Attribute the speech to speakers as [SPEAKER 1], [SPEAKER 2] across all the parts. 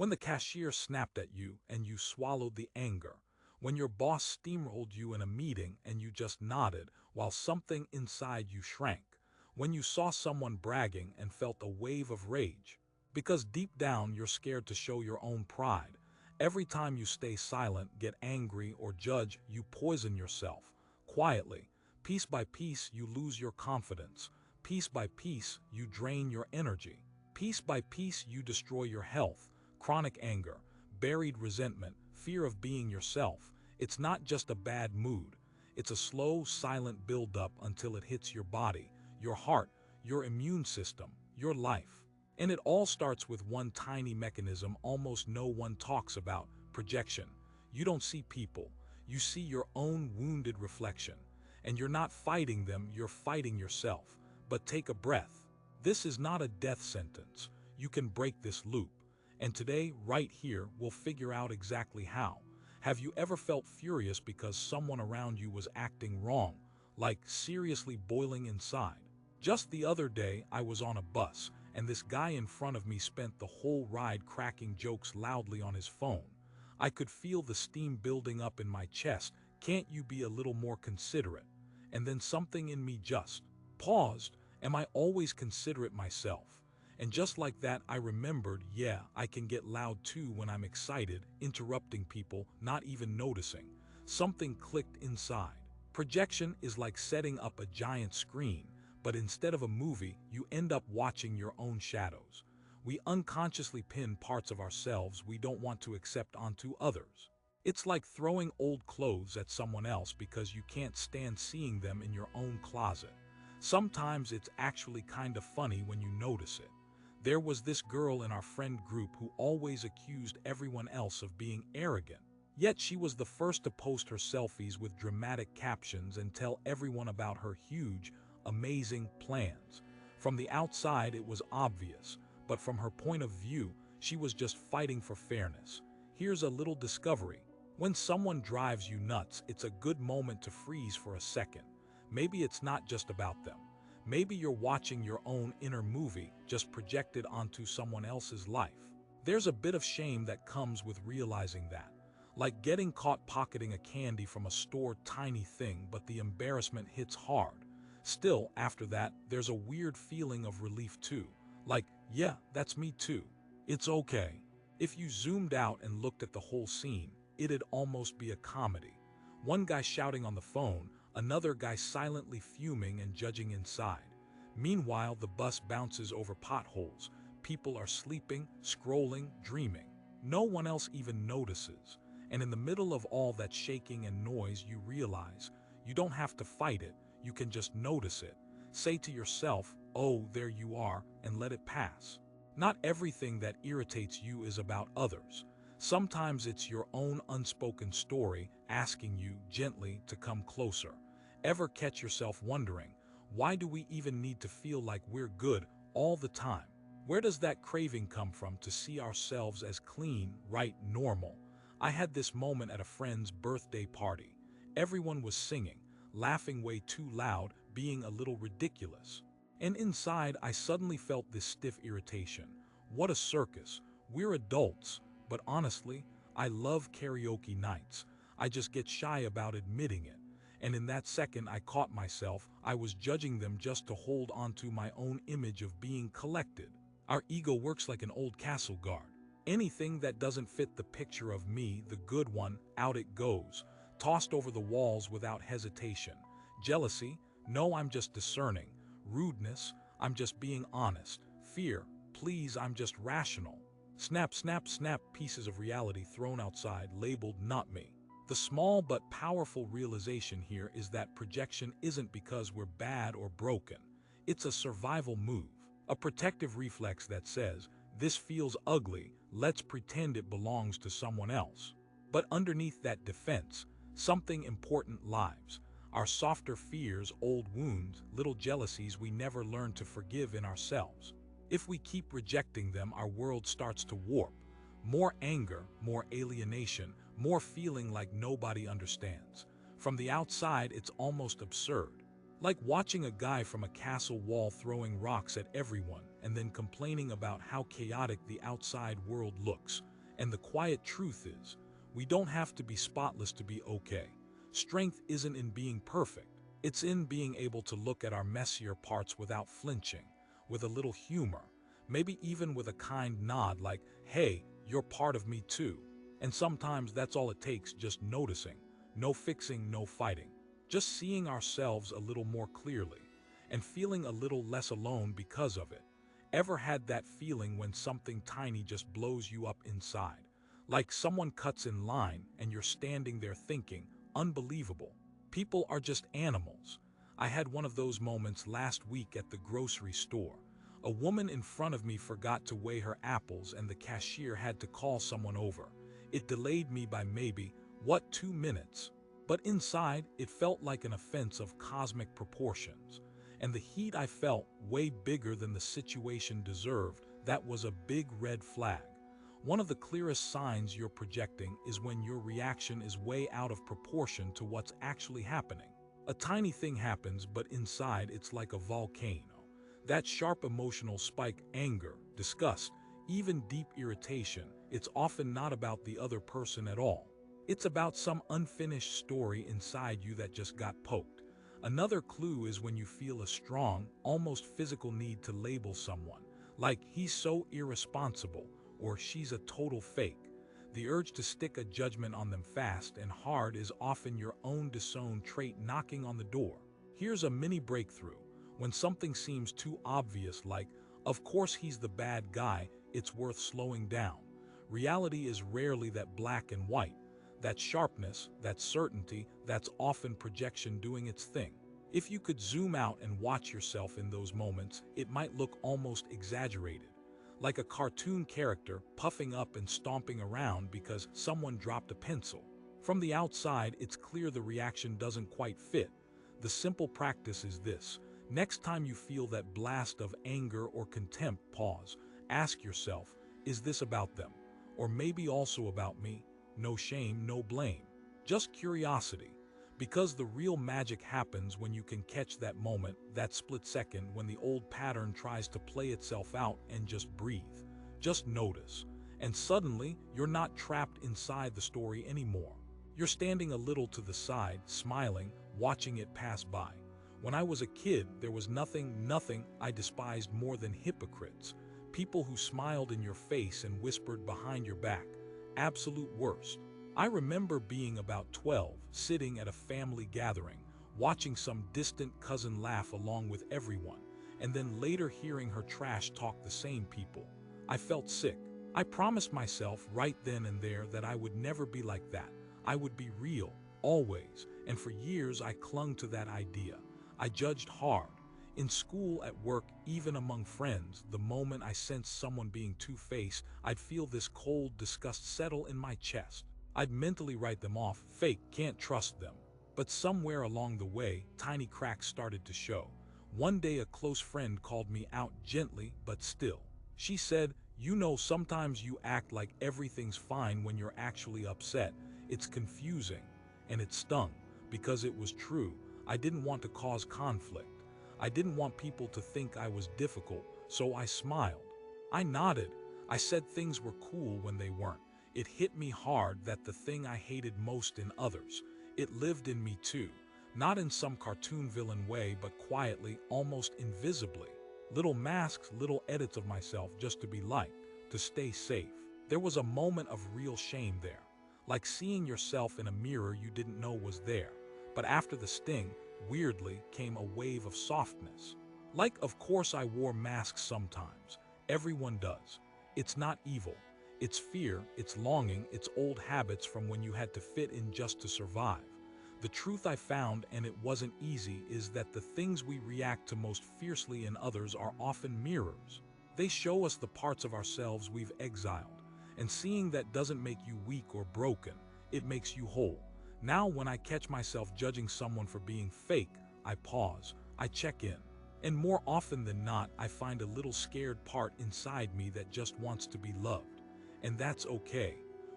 [SPEAKER 1] When the cashier snapped at you and you swallowed the anger. When your boss steamrolled you in a meeting and you just nodded while something inside you shrank. When you saw someone bragging and felt a wave of rage. Because deep down you're scared to show your own pride. Every time you stay silent, get angry, or judge, you poison yourself. Quietly, piece by piece, you lose your confidence. Piece by piece, you drain your energy. Piece by piece, you destroy your health. Chronic anger, buried resentment, fear of being yourself. It's not just a bad mood. It's a slow, silent buildup until it hits your body, your heart, your immune system, your life. And it all starts with one tiny mechanism almost no one talks about: projection. You don't see people. You see your own wounded reflection. And you're not fighting them, you're fighting yourself. But take a breath. This is not a death sentence. You can break this loop. And today, right here, we'll figure out exactly how. Have you ever felt furious because someone around you was acting wrong, like seriously boiling inside? Just the other day, I was on a bus, and this guy in front of me spent the whole ride cracking jokes loudly on his phone. I could feel the steam building up in my chest. Can't you be a little more considerate? And then something in me just paused. Am I always considerate myself? And just like that, I remembered, yeah, I can get loud too when I'm excited, interrupting people, not even noticing. Something clicked inside. Projection is like setting up a giant screen, but instead of a movie, you end up watching your own shadows. We unconsciously pin parts of ourselves we don't want to accept onto others. It's like throwing old clothes at someone else because you can't stand seeing them in your own closet. Sometimes it's actually kind of funny when you notice it. There was this girl in our friend group who always accused everyone else of being arrogant. Yet she was the first to post her selfies with dramatic captions and tell everyone about her huge, amazing plans. From the outside, it was obvious, but from her point of view, she was just fighting for fairness. Here's a little discovery. When someone drives you nuts, it's a good moment to freeze for a second. Maybe it's not just about them. Maybe you're watching your own inner movie just projected onto someone else's life. There's a bit of shame that comes with realizing that. Like getting caught pocketing a candy from a store, tiny thing, but the embarrassment hits hard. Still, after that, there's a weird feeling of relief too. Like, yeah, that's me too. It's okay. If you zoomed out and looked at the whole scene, it'd almost be a comedy. One guy shouting on the phone, another guy silently fuming and judging inside. Meanwhile, the bus bounces over potholes. People are sleeping, scrolling, dreaming. No one else even notices. And in the middle of all that shaking and noise, you realize you don't have to fight it, you can just notice it. Say to yourself, oh, there you are, and let it pass. Not everything that irritates you is about others. Sometimes it's your own unspoken story asking you gently to come closer. Ever catch yourself wondering, why do we even need to feel like we're good all the time? Where does that craving come from to see ourselves as clean, right, normal? I had this moment at a friend's birthday party. Everyone was singing, laughing way too loud, being a little ridiculous. And inside, I suddenly felt this stiff irritation. What a circus. We're adults. But honestly, I love karaoke nights. I just get shy about admitting it. And in that second I caught myself, I was judging them just to hold onto my own image of being collected. Our ego works like an old castle guard. Anything that doesn't fit the picture of me, the good one, out it goes, tossed over the walls without hesitation. Jealousy? No, I'm just discerning. Rudeness? I'm just being honest. Fear? Please, I'm just rational. Snap, snap, snap, pieces of reality thrown outside, labeled not me. The small but powerful realization here is that projection isn't because we're bad or broken. It's a survival move, a protective reflex that says, this feels ugly, let's pretend it belongs to someone else. But underneath that defense, something important lives. Our softer fears, old wounds, little jealousies we never learned to forgive in ourselves. If we keep rejecting them, our world starts to warp. More anger, more alienation, more feeling like nobody understands. From the outside, it's almost absurd. Like watching a guy from a castle wall throwing rocks at everyone and then complaining about how chaotic the outside world looks. And the quiet truth is, we don't have to be spotless to be okay. Strength isn't in being perfect. It's in being able to look at our messier parts without flinching, with a little humor, maybe even with a kind nod like, hey, you're part of me too. And sometimes that's all it takes, just noticing. No fixing, no fighting. Just seeing ourselves a little more clearly and feeling a little less alone because of it. Ever had that feeling when something tiny just blows you up inside? Like someone cuts in line and you're standing there thinking, unbelievable. People are just animals. I had one of those moments last week at the grocery store. A woman in front of me forgot to weigh her apples and the cashier had to call someone over. It delayed me by maybe, 2 minutes? But inside, it felt like an offense of cosmic proportions. And the heat I felt, way bigger than the situation deserved. That was a big red flag. One of the clearest signs you're projecting is when your reaction is way out of proportion to what's actually happening. A tiny thing happens, but inside it's like a volcano. That sharp emotional spike, anger, disgust, even deep irritation, it's often not about the other person at all. It's about some unfinished story inside you that just got poked. Another clue is when you feel a strong, almost physical need to label someone, like he's so irresponsible or she's a total fake. The urge to stick a judgment on them fast and hard is often your own disowned trait knocking on the door. Here's a mini breakthrough. When something seems too obvious, like, of course he's the bad guy, it's worth slowing down. Reality is rarely that black and white. That sharpness, that certainty, that's often projection doing its thing. If you could zoom out and watch yourself in those moments, it might look almost exaggerated. Like a cartoon character puffing up and stomping around because someone dropped a pencil. From the outside, it's clear the reaction doesn't quite fit. The simple practice is this. Next time you feel that blast of anger or contempt, pause. Ask yourself, is this about them? Or maybe also about me? No shame, no blame. Just curiosity. Because the real magic happens when you can catch that moment, that split second when the old pattern tries to play itself out and just breathe. Just notice. And suddenly, you're not trapped inside the story anymore. You're standing a little to the side, smiling, watching it pass by. When I was a kid, there was nothing I despised more than hypocrites. People who smiled in your face and whispered behind your back. Absolute worst. I remember being about 12, sitting at a family gathering, watching some distant cousin laugh along with everyone, and then later hearing her trash talk the same people. I felt sick. I promised myself right then and there that I would never be like that. I would be real, always, and for years I clung to that idea. I judged hard. In school, at work, even among friends, the moment I sensed someone being two-faced, I'd feel this cold disgust settle in my chest. I'd mentally write them off, fake, can't trust them. But somewhere along the way, tiny cracks started to show. One day a close friend called me out gently, but still. She said, "You know, sometimes you act like everything's fine when you're actually upset. It's confusing." And it stung, because it was true. I didn't want to cause conflict. I didn't want people to think I was difficult, so I smiled. I nodded. I said things were cool when they weren't. It hit me hard that the thing I hated most in others, it lived in me too. Not in some cartoon villain way, but quietly, almost invisibly. Little masks, little edits of myself just to be liked, to stay safe. There was a moment of real shame there, like seeing yourself in a mirror you didn't know was there. But after the sting, weirdly, came a wave of softness. Like, of course I wore masks sometimes. Everyone does. It's not evil. It's fear, it's longing, it's old habits from when you had to fit in just to survive. The truth I found, and it wasn't easy, is that the things we react to most fiercely in others are often mirrors. They show us the parts of ourselves we've exiled. And seeing that doesn't make you weak or broken, it makes you whole. Now when I catch myself judging someone for being fake, I pause, I check in. And more often than not, I find a little scared part inside me that just wants to be loved. And that's okay.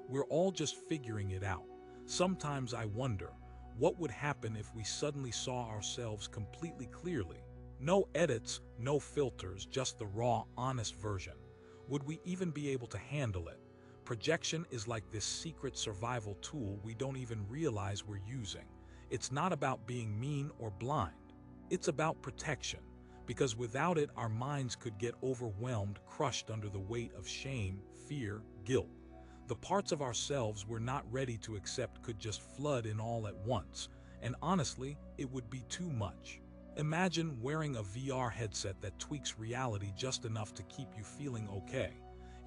[SPEAKER 1] We're all just figuring it out. Sometimes I wonder, what would happen if we suddenly saw ourselves completely clearly? No edits, no filters, just the raw, honest version. Would we even be able to handle it? Projection is like this secret survival tool we don't even realize we're using. It's not about being mean or blind. It's about protection, because without it, our minds could get overwhelmed, crushed under the weight of shame, fear, guilt. The parts of ourselves we're not ready to accept could just flood in all at once, and honestly, it would be too much. Imagine wearing a VR headset that tweaks reality just enough to keep you feeling okay.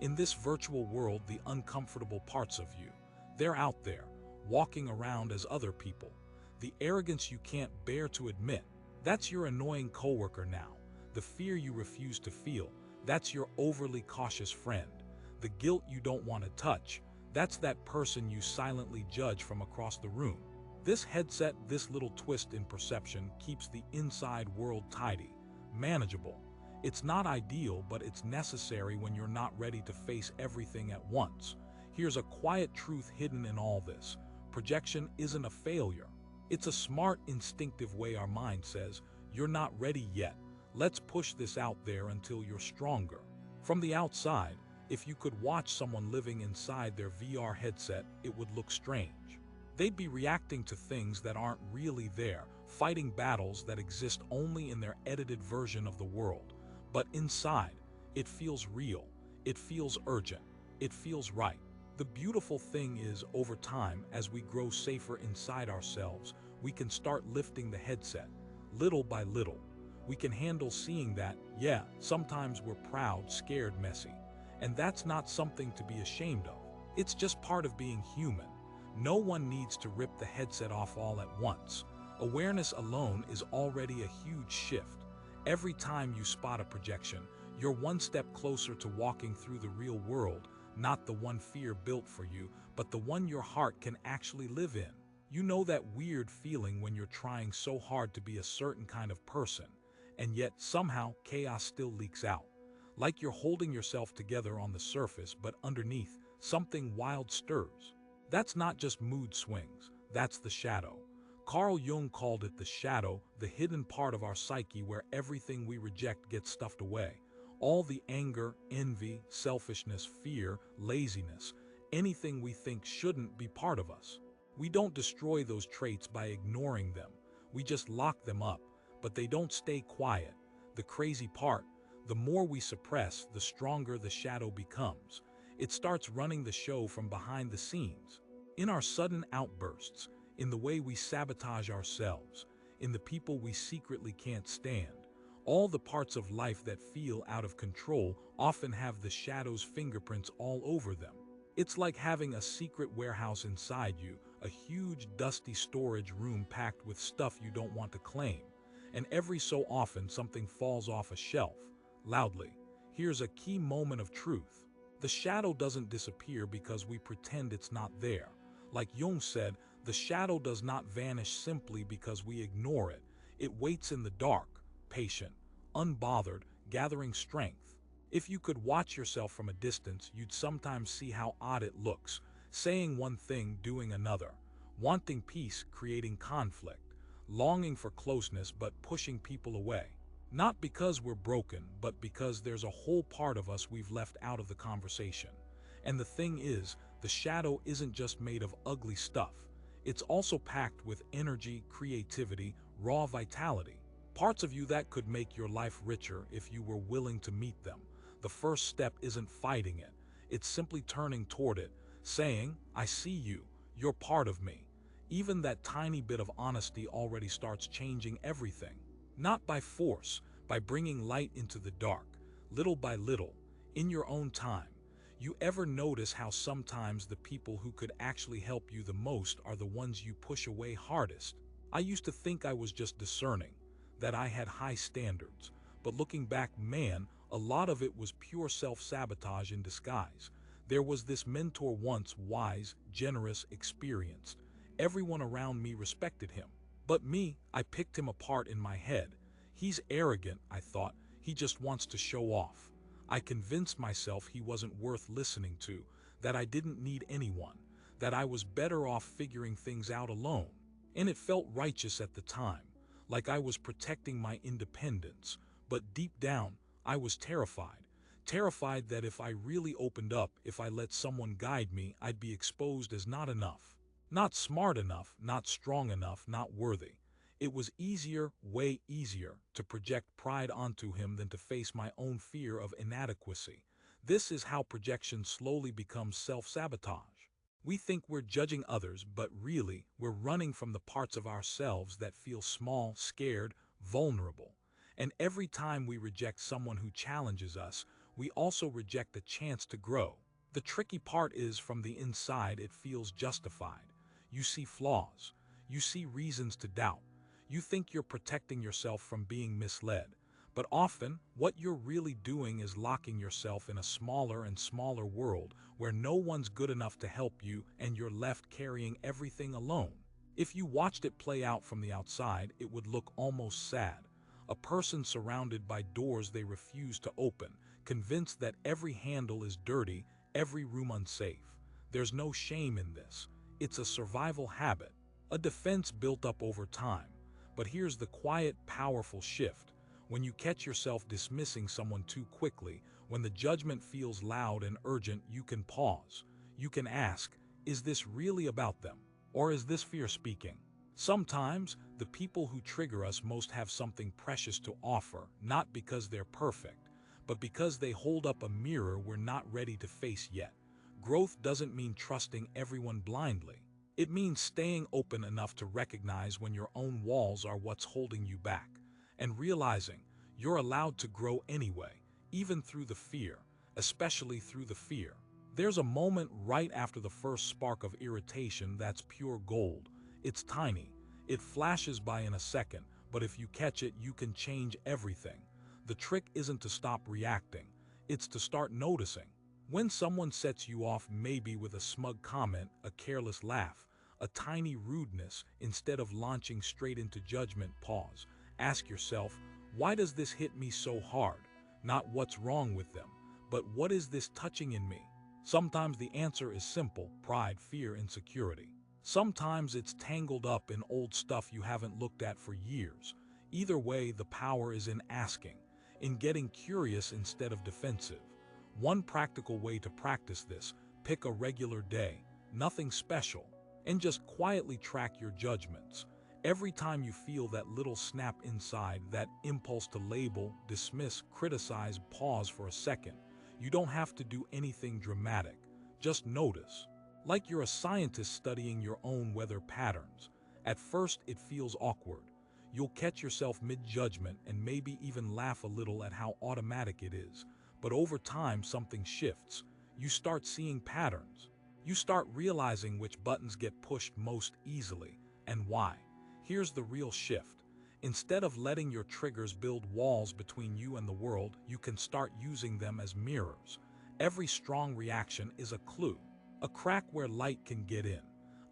[SPEAKER 1] In this virtual world, the uncomfortable parts of you, they're out there, walking around as other people. The arrogance you can't bear to admit, that's your annoying coworker now. The fear you refuse to feel, that's your overly cautious friend. The guilt you don't want to touch, that's that person you silently judge from across the room. This headset, this little twist in perception, keeps the inside world tidy, manageable. It's not ideal, but it's necessary when you're not ready to face everything at once. Here's a quiet truth hidden in all this. Projection isn't a failure. It's a smart, instinctive way our mind says, "You're not ready yet. Let's push this out there until you're stronger." From the outside, if you could watch someone living inside their VR headset, it would look strange. They'd be reacting to things that aren't really there, fighting battles that exist only in their edited version of the world. But inside, it feels real, it feels urgent, it feels right. The beautiful thing is, over time, as we grow safer inside ourselves, we can start lifting the headset, little by little. We can handle seeing that, yeah, sometimes we're proud, scared, messy. And that's not something to be ashamed of. It's just part of being human. No one needs to rip the headset off all at once. Awareness alone is already a huge shift. Every time you spot a projection, you're one step closer to walking through the real world, not the one fear built for you, but the one your heart can actually live in. You know that weird feeling when you're trying so hard to be a certain kind of person, and yet somehow chaos still leaks out. Like you're holding yourself together on the surface, but underneath, something wild stirs. That's not just mood swings, that's the shadow. Carl Jung called it the shadow, the hidden part of our psyche where everything we reject gets stuffed away. All the anger, envy, selfishness, fear, laziness, anything we think shouldn't be part of us. We don't destroy those traits by ignoring them. We just lock them up, but they don't stay quiet. The crazy part, the more we suppress, the stronger the shadow becomes. It starts running the show from behind the scenes. In our sudden outbursts, in the way we sabotage ourselves, in the people we secretly can't stand. All the parts of life that feel out of control often have the shadow's fingerprints all over them. It's like having a secret warehouse inside you, a huge dusty storage room packed with stuff you don't want to claim. And every so often something falls off a shelf, loudly. Here's a key moment of truth. The shadow doesn't disappear because we pretend it's not there. Like Jung said, the shadow does not vanish simply because we ignore it. It waits in the dark, patient, unbothered, gathering strength. If you could watch yourself from a distance, you'd sometimes see how odd it looks, saying one thing, doing another, wanting peace, creating conflict, longing for closeness but pushing people away. Not because we're broken, but because there's a whole part of us we've left out of the conversation. And the thing is, the shadow isn't just made of ugly stuff. It's also packed with energy, creativity, raw vitality. Parts of you that could make your life richer if you were willing to meet them. The first step isn't fighting it. It's simply turning toward it, saying, "I see you, you're part of me." Even that tiny bit of honesty already starts changing everything. Not by force, by bringing light into the dark, little by little, in your own time. You ever notice how sometimes the people who could actually help you the most are the ones you push away hardest? I used to think I was just discerning, that I had high standards, but looking back, man, a lot of it was pure self-sabotage in disguise. There was this mentor once, wise, generous, experienced. Everyone around me respected him. But me, I picked him apart in my head. He's arrogant, I thought. He just wants to show off. I convinced myself he wasn't worth listening to, that I didn't need anyone, that I was better off figuring things out alone. And it felt righteous at the time, like I was protecting my independence. But deep down, I was terrified. terrified that if I really opened up, if I let someone guide me, I'd be exposed as not enough. Not smart enough, not strong enough, not worthy. It was easier, way easier, to project pride onto him than to face my own fear of inadequacy. This is how projection slowly becomes self-sabotage. We think we're judging others, but really, we're running from the parts of ourselves that feel small, scared, vulnerable. And every time we reject someone who challenges us, we also reject a chance to grow. The tricky part is, from the inside, it feels justified. You see flaws. You see reasons to doubt. You think you're protecting yourself from being misled. But often, what you're really doing is locking yourself in a smaller and smaller world where no one's good enough to help you and you're left carrying everything alone. If you watched it play out from the outside, it would look almost sad. A person surrounded by doors they refuse to open, convinced that every handle is dirty, every room unsafe. There's no shame in this. It's a survival habit, a defense built up over time. But here's the quiet, powerful shift. When you catch yourself dismissing someone too quickly, when the judgment feels loud and urgent, you can pause. You can ask, is this really about them? Or is this fear speaking? Sometimes, the people who trigger us most have something precious to offer, not because they're perfect, but because they hold up a mirror we're not ready to face yet. Growth doesn't mean trusting everyone blindly. It means staying open enough to recognize when your own walls are what's holding you back, and realizing you're allowed to grow anyway, even through the fear, especially through the fear. There's a moment right after the first spark of irritation that's pure gold. It's tiny. It flashes by in a second, but if you catch it, you can change everything. The trick isn't to stop reacting. It's to start noticing. When someone sets you off, maybe with a smug comment, a careless laugh, a tiny rudeness, instead of launching straight into judgment, pause. Ask yourself, why does this hit me so hard? Not what's wrong with them, but what is this touching in me? Sometimes the answer is simple: pride, fear, insecurity. Sometimes it's tangled up in old stuff you haven't looked at for years. Either way, the power is in asking, in getting curious instead of defensive. One practical way to practice this: pick a regular day, nothing special, and just quietly track your judgments. Every time you feel that little snap inside, that impulse to label, dismiss, criticize, pause for a second. You don't have to do anything dramatic. Just notice. Like you're a scientist studying your own weather patterns. At first, it feels awkward. You'll catch yourself mid-judgment and maybe even laugh a little at how automatic it is. But over time, something shifts. You start seeing patterns. You start realizing which buttons get pushed most easily and why. Here's the real shift. Instead of letting your triggers build walls between you and the world, you can start using them as mirrors. Every strong reaction is a clue, a crack where light can get in,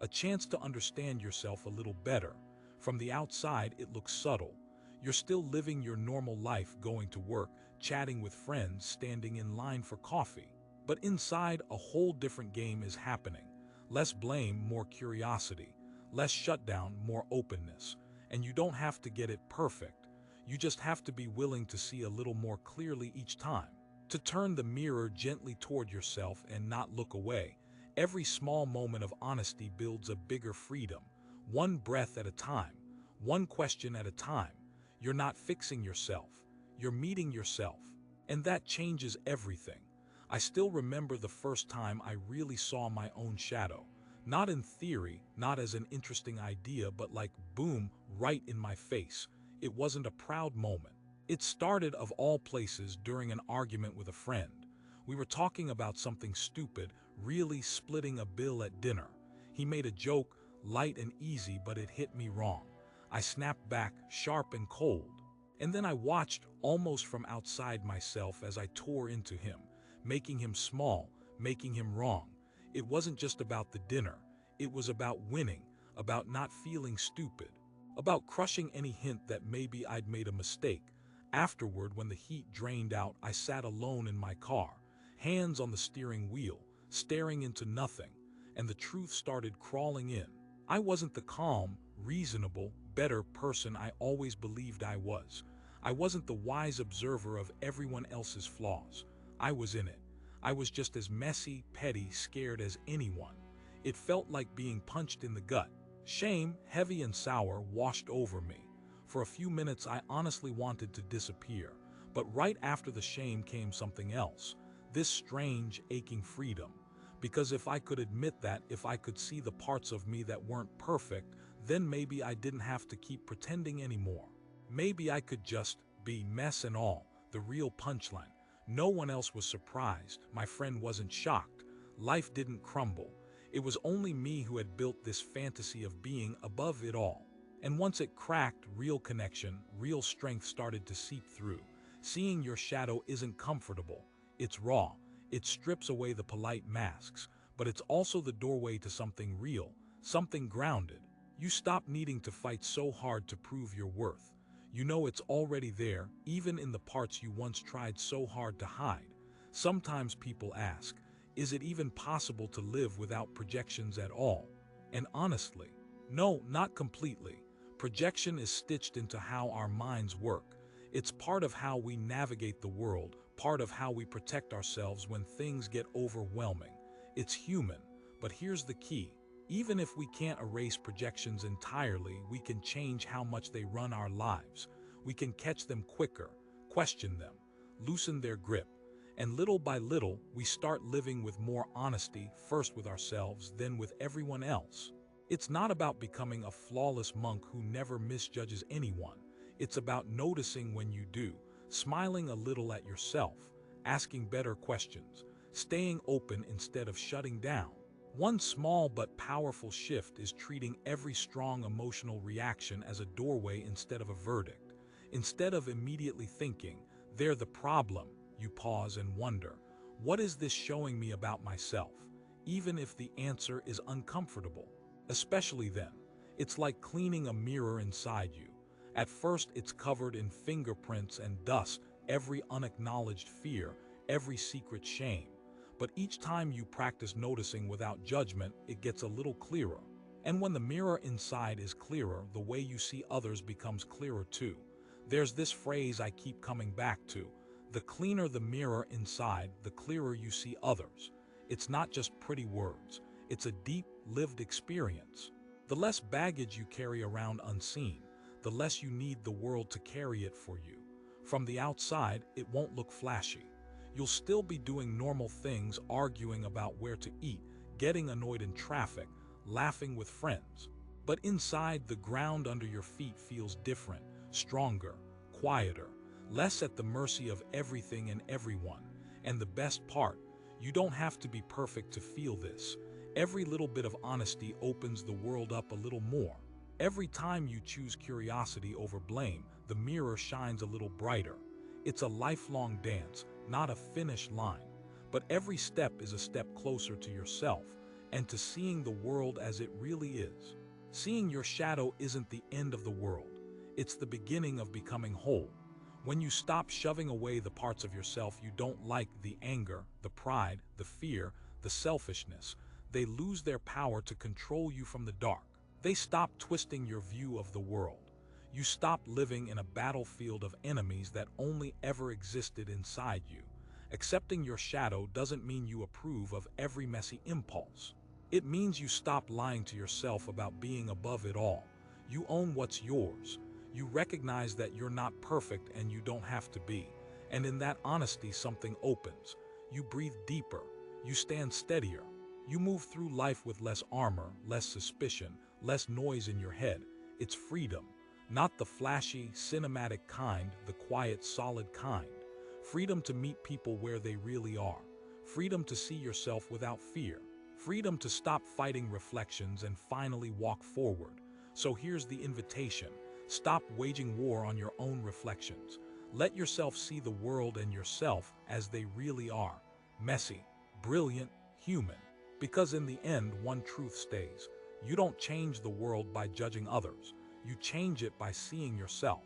[SPEAKER 1] a chance to understand yourself a little better. From the outside, it looks subtle. You're still living your normal life, going to work, chatting with friends, standing in line for coffee. But inside, a whole different game is happening. Less blame, more curiosity. Less shutdown, more openness. And you don't have to get it perfect. You just have to be willing to see a little more clearly each time. To turn the mirror gently toward yourself and not look away. Every small moment of honesty builds a bigger freedom. One breath at a time. One question at a time. You're not fixing yourself. You're meeting yourself. And that changes everything. I still remember the first time I really saw my own shadow. Not in theory, not as an interesting idea, but like boom, right in my face. It wasn't a proud moment. It started, of all places, during an argument with a friend. We were talking about something stupid, really splitting a bill at dinner. He made a joke, light and easy, but it hit me wrong. I snapped back, sharp and cold. And then I watched, almost from outside myself, as I tore into him, making him small, making him wrong. It wasn't just about the dinner. It was about winning, about not feeling stupid, about crushing any hint that maybe I'd made a mistake. Afterward, when the heat drained out, I sat alone in my car, hands on the steering wheel, staring into nothing, and the truth started crawling in. I wasn't the calm, reasonable, better person I always believed I was. I wasn't the wise observer of everyone else's flaws. I was in it. I was just as messy, petty, scared as anyone. It felt like being punched in the gut. Shame, heavy and sour, washed over me. For a few minutes I honestly wanted to disappear, but right after the shame came something else. This strange, aching freedom. Because if I could admit that, if I could see the parts of me that weren't perfect, then maybe I didn't have to keep pretending anymore. Maybe I could just be mess and all, the real punchline. No one else was surprised. My friend wasn't shocked. Life didn't crumble. It was only me who had built this fantasy of being above it all. And once it cracked, real connection, real strength started to seep through. Seeing your shadow isn't comfortable. It's raw. It strips away the polite masks, but it's also the doorway to something real, something grounded. You stop needing to fight so hard to prove your worth. You know it's already there, even in the parts you once tried so hard to hide. Sometimes people ask, is it even possible to live without projections at all? And honestly, no, not completely. Projection is stitched into how our minds work. It's part of how we navigate the world, part of how we protect ourselves when things get overwhelming. It's human, but here's the key. Even if we can't erase projections entirely, we can change how much they run our lives. We can catch them quicker, question them, loosen their grip, and little by little, we start living with more honesty, first with ourselves, then with everyone else. It's not about becoming a flawless monk who never misjudges anyone. It's about noticing when you do, smiling a little at yourself, asking better questions, staying open instead of shutting down. One small but powerful shift is treating every strong emotional reaction as a doorway instead of a verdict. Instead of immediately thinking, they're the problem, you pause and wonder, what is this showing me about myself? Even if the answer is uncomfortable. Especially then, it's like cleaning a mirror inside you. At first it's covered in fingerprints and dust, every unacknowledged fear, every secret shame. But each time you practice noticing without judgment, it gets a little clearer. And when the mirror inside is clearer, the way you see others becomes clearer too. There's this phrase I keep coming back to. The cleaner the mirror inside, the clearer you see others. It's not just pretty words. It's a deep, lived experience. The less baggage you carry around unseen, the less you need the world to carry it for you. From the outside, it won't look flashy. You'll still be doing normal things, arguing about where to eat, getting annoyed in traffic, laughing with friends. But inside, the ground under your feet feels different, stronger, quieter, less at the mercy of everything and everyone. And the best part, you don't have to be perfect to feel this. Every little bit of honesty opens the world up a little more. Every time you choose curiosity over blame, the mirror shines a little brighter. It's a lifelong dance, not a finish line. But every step is a step closer to yourself and to seeing the world as it really is. Seeing your shadow isn't the end of the world. It's the beginning of becoming whole. When you stop shoving away the parts of yourself you don't like, the anger, the pride, the fear, the selfishness, they lose their power to control you from the dark. They stop twisting your view of the world. You stop living in a battlefield of enemies that only ever existed inside you. Accepting your shadow doesn't mean you approve of every messy impulse. It means you stop lying to yourself about being above it all. You own what's yours. You recognize that you're not perfect and you don't have to be. And in that honesty, something opens. You breathe deeper. You stand steadier. You move through life with less armor, less suspicion, less noise in your head. It's freedom. Not the flashy, cinematic kind, the quiet, solid kind. Freedom to meet people where they really are. Freedom to see yourself without fear. Freedom to stop fighting reflections and finally walk forward. So here's the invitation. Stop waging war on your own reflections. Let yourself see the world and yourself as they really are. Messy, brilliant, human. Because in the end, one truth stays. You don't change the world by judging others. You change it by seeing yourself.